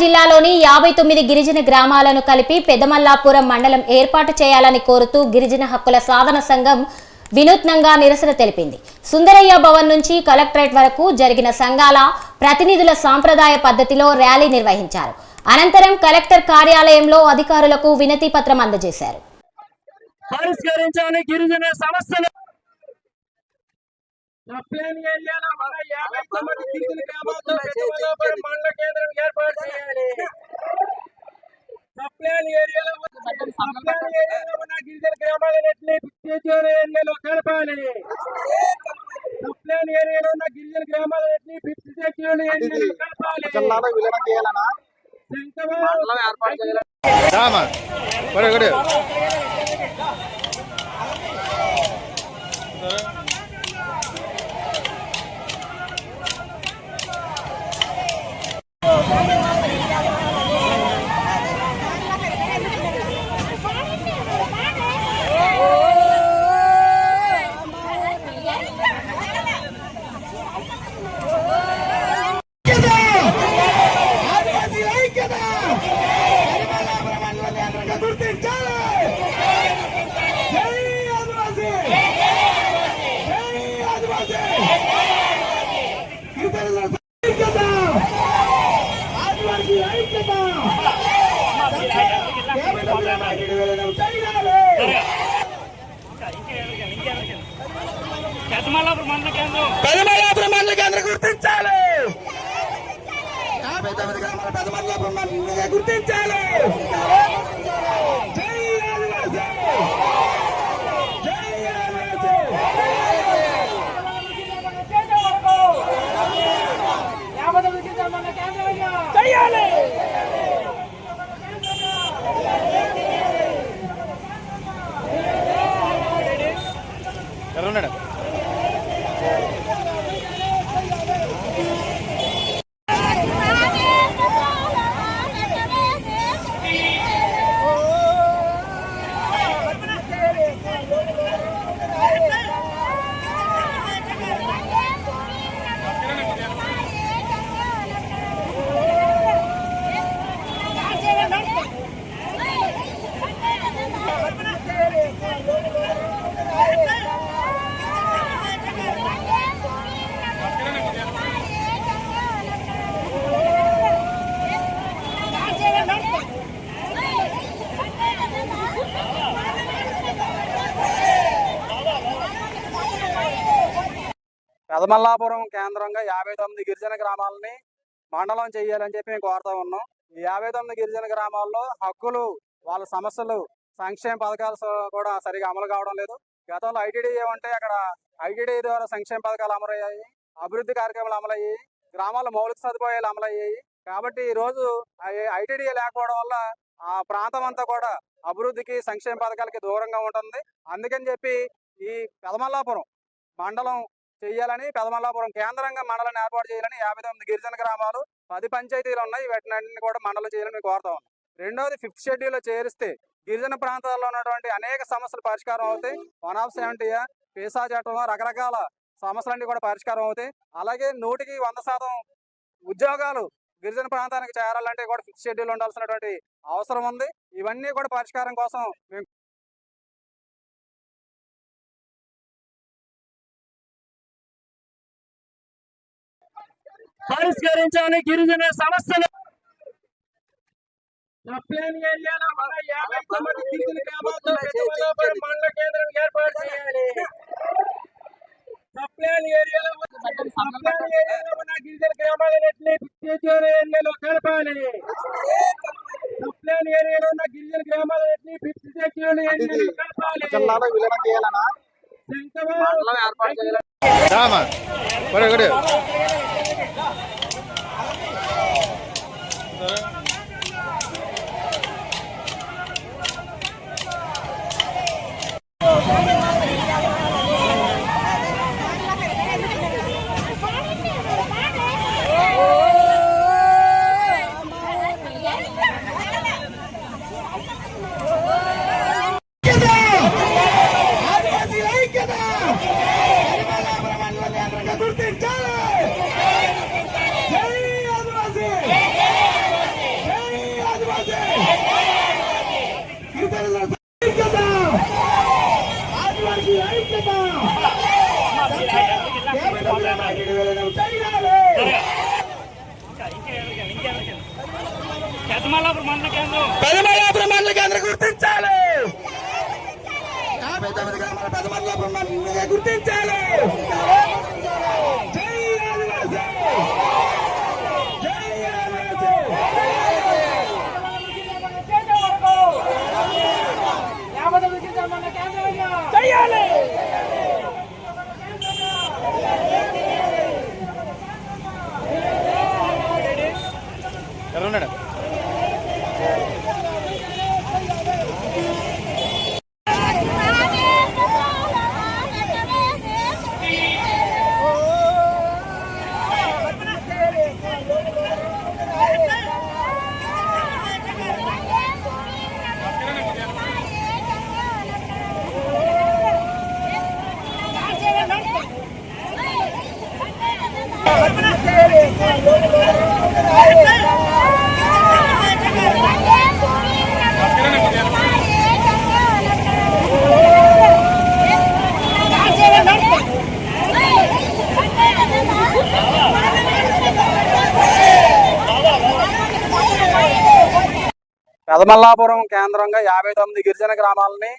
జిల్లాలోని 59 గిరిజన గ్రామాలను కలిపి పెదమల్లాపురం మండలం ఏర్పాటు చేయాలని కోరుతూ గిరిజన హక్కుల సాధన సంఘం వినూత్నంగా నిరసన తెలిపింది. సుందరయ్య భవన్ నుంచి కలెక్టరేట్ వరకు జరిగిన సంఘాల ప్రతినిధుల సాంప్రదాయ పద్ధతిలో ర్యాలీ నిర్వహించారు. అనంతరం కలెక్టర్ కార్యాలయంలో అధికారులకు వినతి పత్రం అందజేశారు. పరిష్కరించాలి గిరిజన సమస్యలు. గిరిజన గ్రామాలన్నింటినీ ఏరియాలో కలపాలి. సప్లైన్ ఏరియాలో ఉన్న గిరిజన గ్రామాలన్నింటినీ 50 ఏరియాలో కలపాలి. పెదమల్లాపురం మండల కేంద్రం గుర్తించాలి. 59 గ్రామాల పెదమల్లాపురం మండలంగా గుర్తించాలి. పెదమల్లాపురం కేంద్రంగా 59 గిరిజన గ్రామాలని మండలం చేయాలని చెప్పి మేము కోరుతా ఉన్నాం. ఈ 59 గిరిజన గ్రామాల్లో హక్కులు, వాళ్ళ సమస్యలు, సంక్షేమ పథకాలు కూడా సరిగా అమలు కావడం లేదు. గతంలో ఐటీడీఏ ఉంటే అక్కడ ఐటీడీఏ ద్వారా సంక్షేమ పథకాలు అమలయ్యాయి, అభివృద్ధి కార్యక్రమాలు అమలయ్యాయి, గ్రామాల్లో మౌలిక సదుపాయాలు అమలయ్యాయి. కాబట్టి ఈ రోజు ఐటీడీఏ లేకపోవడం వల్ల ఆ ప్రాంతం అంతా కూడా అభివృద్ధికి, సంక్షేమ పథకాలకి దూరంగా ఉంటుంది. అందుకని చెప్పి ఈ పెదమల్లాపురం మండలం చేయాలని, పెదమల్లాపురం కేంద్రంగా మండలాన్ని ఏర్పాటు చేయాలని 59 గిరిజన గ్రామాలు, 10 పంచాయతీలు ఉన్నాయి. వీటిని కూడా మండలం చేయాలని కోరుతా ఉన్నాం. రెండవది 5th షెడ్యూల్లో చేరిస్తే గిరిజన ప్రాంతాల్లో ఉన్నటువంటి అనేక సమస్యలు పరిష్కారం అవుతాయి. 170 పేసా చట్టం, రకరకాల సమస్యలన్నీ కూడా పరిష్కారం అవుతాయి. అలాగే 100% ఉద్యోగాలు గిరిజన ప్రాంతానికి చేరాలంటే కూడా 5th షెడ్యూల్ ఉండాల్సినటువంటి అవసరం ఉంది. ఇవన్నీ కూడా పరిష్కారం కోసం మేము పరిష్కరించాలి గిరిజన సమస్యలు. సప్లైన్ ఏరియాలో మన 59 గిరిజన గ్రామాలతో పెదమల్లాపురం మండల కేంద్రం ఏర్పాటు చేయాలి. సప్లైన్ ఏరియాలో ఉన్న గిరిజన గ్రామాలన్నింటినీ 50 ఏరియాలో కలపాలి. సప్లైన్ ఏరియాలో ఉన్న గిరిజన గ్రామాలన్నింటినీ 50 ఏరియాలో కలపాలి. పెదమల్లాపురం మండల కేంద్రం గుర్తించాలి. పెదమల్లాపురం మండలంగా గుర్తించాలి. జై ఆదివాసీ. జై ఆదివాసీ. చెయ్యాలి. ఉన్నాడు. పెదమల్లాపురం కేంద్రంగా 59 గిరిజన గ్రామాలని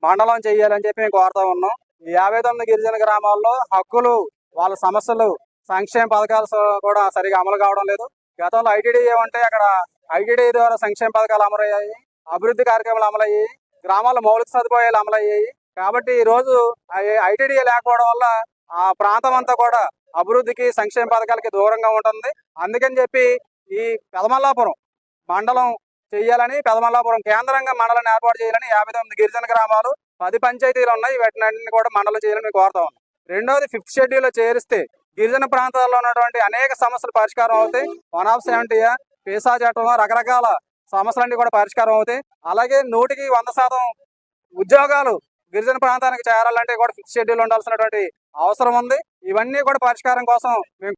మండలం చేయాలని చెప్పి మేము కోరుతా ఉన్నాం. ఈ 59 గిరిజన గ్రామాల్లో హక్కులు, వాళ్ళ సమస్యలు, సంక్షేమ పథకాలు కూడా సరిగా అమలు కావడం లేదు. గతంలో ఐటీడీ ఉంటే అక్కడ ఐటీడీ ద్వారా సంక్షేమ పథకాలు అమలయ్యాయి, అభివృద్ధి కార్యక్రమాలు అమలయ్యాయి, గ్రామాల్లో మౌలిక సదుపాయాలు అమలయ్యాయి. కాబట్టి ఈ రోజు ఐటీడీ లేకపోవడం వల్ల ఆ ప్రాంతం అంతా కూడా అభివృద్ధికి, సంక్షేమ పథకాలకి దూరంగా ఉంటుంది. అందుకని చెప్పి ఈ పెదమల్లాపురం మండలం చేయాలని, పెదమల్లాపురం కేంద్రంగా మండలాన్ని ఏర్పాటు చేయాలని 59 గిరిజన గ్రామాలు, 10 పంచాయతీలు ఉన్నాయి. వీటిని కూడా మండలం చేయాలని మేము కోరుతా ఉన్నాం. రెండోది 5th షెడ్యూల్లో చేరిస్తే గిరిజన ప్రాంతాల్లో ఉన్నటువంటి అనేక సమస్యలు పరిష్కారం అవుతాయి. 170 పేసా చట్టం, రకరకాల సమస్యలన్నీ కూడా పరిష్కారం అవుతాయి. అలాగే 100% ఉద్యోగాలు గిరిజన ప్రాంతానికి చేరాలంటే కూడా 5th షెడ్యూల్ ఉండాల్సినటువంటి అవసరం ఉంది. ఇవన్నీ కూడా పరిష్కారం కోసం మేము